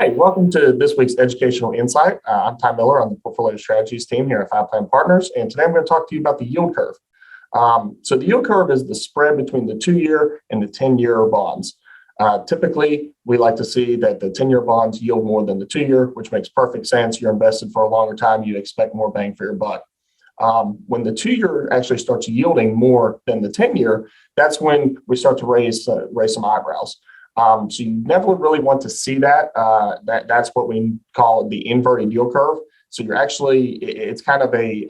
Hey, welcome to this week's Educational Insight. I'm Ty Miller on the Portfolio Strategies team here at Five Plan Partners, and today I'm going to talk to you about the yield curve. So the yield curve is the spread between the 2-year and the 10-year bonds. Typically, we like to see that the 10-year bonds yield more than the 2-year, which makes perfect sense. You're invested for a longer time, you expect more bang for your buck. When the 2-year actually starts yielding more than the 10-year, that's when we start to raise some eyebrows. So you never really want to see that. That's what we call the inverted yield curve. So you're actually, it's kind of a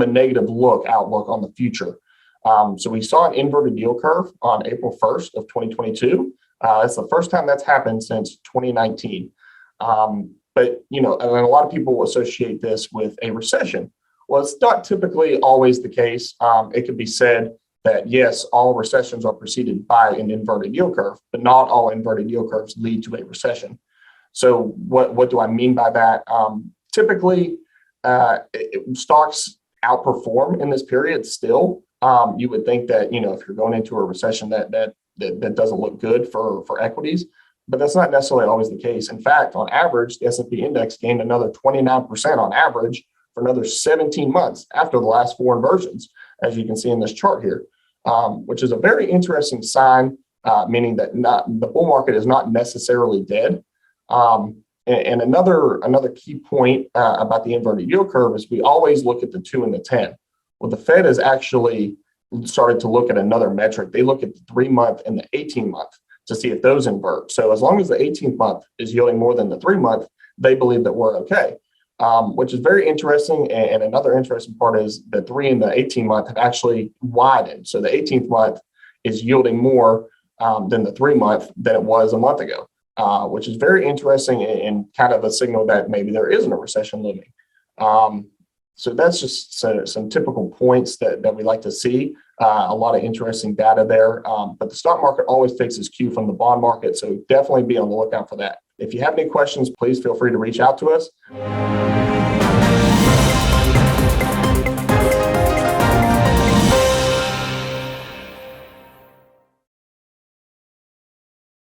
negative outlook on the future. So we saw an inverted yield curve on April 1st of 2022. It's the first time that's happened since 2019. But and a lot of people associate this with a recession. Well, it's not typically always the case. It could be said that yes, all recessions are preceded by an inverted yield curve, but not all inverted yield curves lead to a recession. So what do I mean by that? Typically, stocks outperform in this period still. You would think that, if you're going into a recession that doesn't look good for equities, but that's not necessarily always the case. In fact, on average, the S&P index gained another 29% on average for another 17 months after the last 4 inversions, as you can see in this chart here, which is a very interesting sign, meaning that the bull market is not necessarily dead. And another key point about the inverted yield curve is we always look at the 2 and the 10. Well, the Fed has actually started to look at another metric. They look at the 3-month and the 18-month to see if those invert. So as long as the 18th month is yielding more than the 3-month, they believe that we're okay. Which is very interesting. And another interesting part is the 3 and the 18-month have actually widened. So the 18th month is yielding more than the 3-month than it was a month ago, which is very interesting and kind of a signal that maybe there isn't a recession looming. So that's just some typical points that we like to see. A lot of interesting data there. But the stock market always takes its cue from the bond market. So definitely be on the lookout for that. If you have any questions, please feel free to reach out to us.